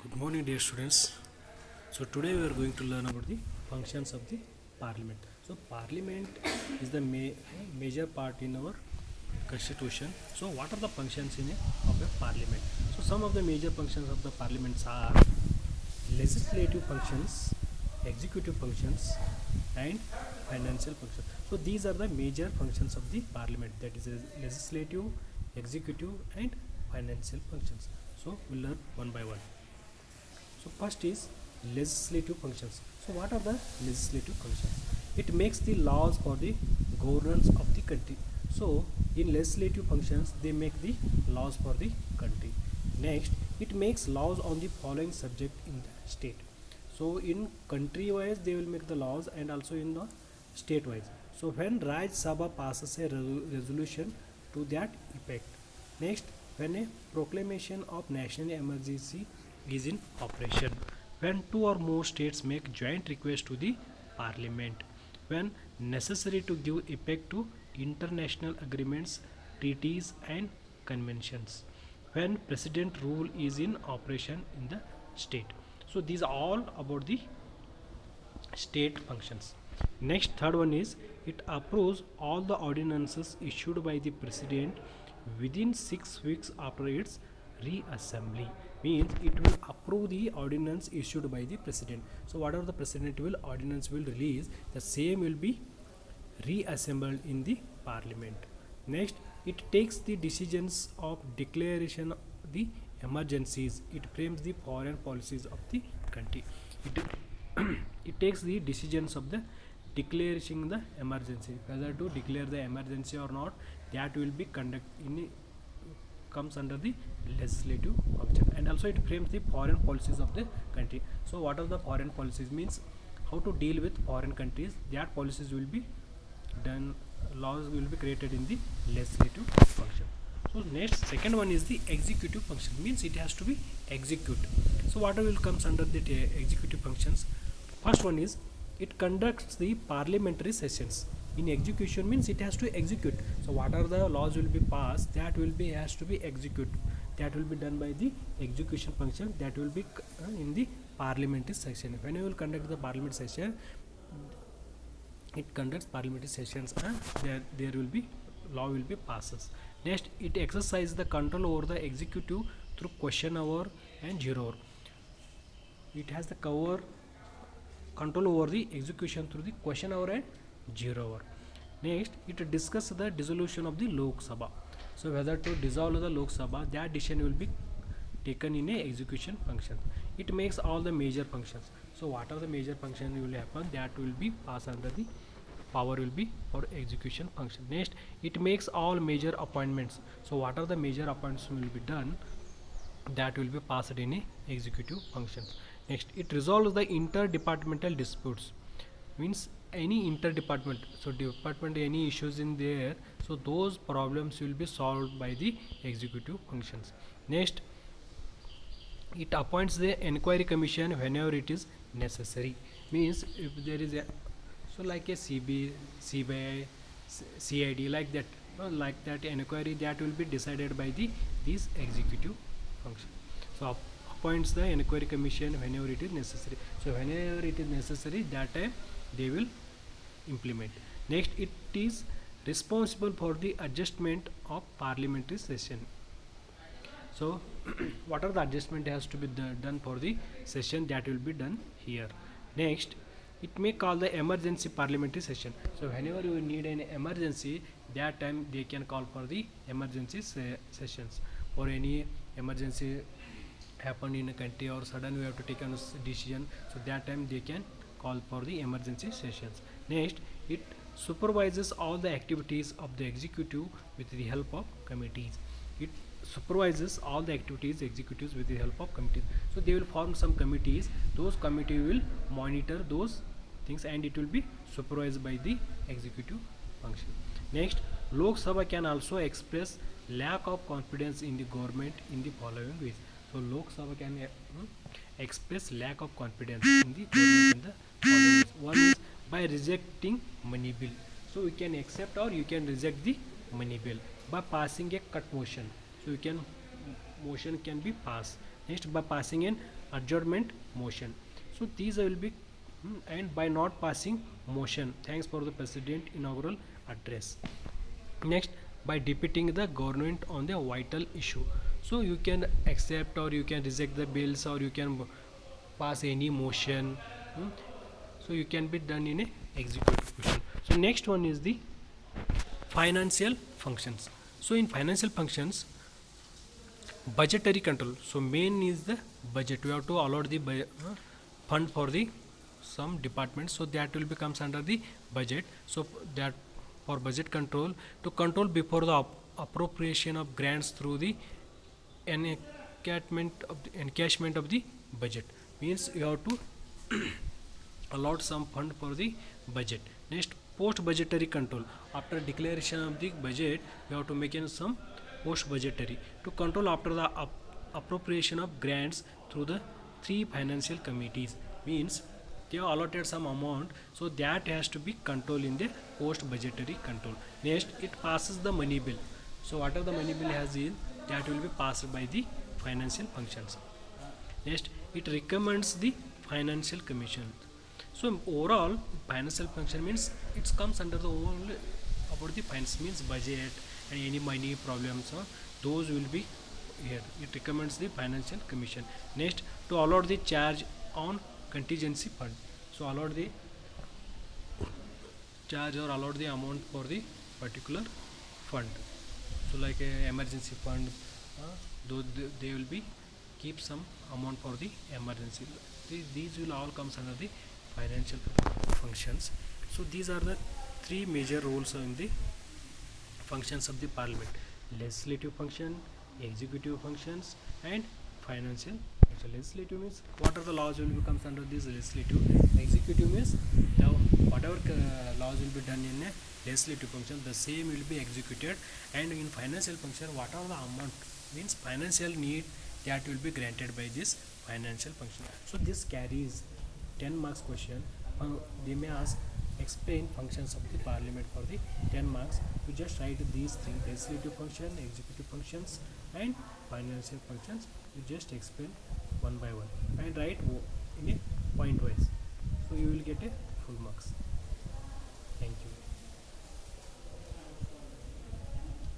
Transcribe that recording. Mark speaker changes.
Speaker 1: Good morning, dear students. So today we are going to learn about the functions of the parliament. So parliament is the major part in our constitution. So what are the functions of a parliament? So some of the major functions of the parliaments are legislative functions, executive functions, and financial functions. So these are the major functions of the parliament, that is legislative, executive, and financial functions. So we'll learn one by one. So first is legislative functions. So what are the legislative functions? It makes the laws for the governance of the country. So in legislative functions, they make the laws for the country. Next, it makes laws on the following subject in the state. So in country wise, they will make the laws, and also in the state wise. So when Raj Sabha passes a resolution to that effect. Next, when a proclamation of national emergency is in operation, when two or more states make joint request to the parliament, when necessary to give effect to international agreements, treaties, and conventions, when president rule is in operation in the state. So these are all about the state functions. Next, third one is it approves all the ordinances issued by the president within 6 weeks after its reassembly. Means it will approve the ordinance issued by the president. So whatever the president will ordinance will release, the same will be reassembled in the parliament. Next, it takes the decisions of declaration of the emergencies. It frames the foreign policies of the country. It it takes the decisions of the declaring the emergency, whether to declare the emergency or not. That will be conduct in comes under the legislative function, and also it frames the foreign policies of the country. So what are the foreign policies? Means how to deal with foreign countries. That policies will be done, laws will be created in the legislative function. So next, second one is the executive function. Means it has to be execute. So what will comes under the executive functions? First one is it conducts the parliamentary sessions. In execution means it has to execute. So what are the laws will be passed, that will be has to be execute. That will be done by the execution function. That will be in the parliamentary session. When you will conduct the parliament session, it conducts parliamentary sessions, and there will be law will be passes. Next, it exercises the control over the executive through question hour and zero hour. It has the control over the execution through the question hour and zero hour. Next, it discusses the dissolution of the Lok Sabha. So whether to dissolve the Lok Sabha, that decision will be taken in a execution function. It makes all the major functions. So what are the major functions will happen, that will be passed under the power will be for execution function. Next, it makes all major appointments. So what are the major appointments will be done, that will be passed in a executive function. Next, it resolves the interdepartmental disputes. Means any interdepartment, so department any issues in there, so those problems will be solved by the executive functions. Next, it appoints the inquiry commission whenever it is necessary. Means if there is a, so like a CBI, CID, like that, like that inquiry, that will be decided by the this executive function. So appoints the inquiry commission whenever it is necessary. So whenever it is necessary, that time they will implement. Next, it is responsible for the adjustment of parliamentary session. So what are the adjustment has to be done for the session, that will be done here. Next, it may call the emergency parliamentary session. So whenever you need an emergency, that time they can call for the emergency sessions. For any emergency happen in a country, or sudden we have to take a decision, so that time they can call for the emergency sessions. Next, it supervises all the activities of the executive with the help of committees. It supervises all the activities executives with the help of committees. So they will form some committees. Those committee will monitor those things, and it will be supervised by the executive function. Next, Lok Sabha can also express lack of confidence in the government in the following ways. So Lok Sabha can express lack of confidence in the government in the following ways. One is by rejecting money bill. So you can accept or you can reject the money bill by passing a cut motion. So you can motion can be passed. Next, by passing an adjournment motion. So these will be and by not passing motion, thanks for the president inaugural address. Next, by depicting the government on the vital issue. So you can accept or you can reject the bills or you can pass any motion. So you can be done in a executive question. So next one is the financial functions. So in financial functions, budgetary control. So main is the budget. We have to allot the fund for the some departments, so that will becomes under the budget. So that for budget control, to control before the appropriation of grants through the encashment of the budget, means you have to allot some fund for the budget. Next, post budgetary control. After declaration of the budget, you have to make in some post budgetary to control after the appropriation of grants through the three financial committees, means they have allotted some amount, so that has to be controlled in the post budgetary control. Next, it passes the money bill. So whatever the money bill has is, that will be passed by the financial functions. Next, it recommends the financial commission. So overall, financial function means it comes under the overall about the finance, means budget and any money problems, those will be here. It recommends the financial commission. Next, to allot the charge on contingency fund. So allot the charge or allot the amount for the particular fund. So like a emergency fund, though they will be keep some amount for the emergency. These will all comes under the financial functions. So these are the three major roles in the functions of the parliament: legislative function, executive functions, and financial. So legislative means what are the laws will become under this legislative. Executive means the whatever laws will be done in a legislative function, the same will be executed. And in financial function, what are the amount, means financial need, that will be granted by this financial function. So this carries 10 marks question. They may ask explain functions of the parliament for the 10 marks. You just write these three: legislative function, executive functions, and financial functions. You just explain one by one and write in a point wise, so you will get a full marks. Thank you.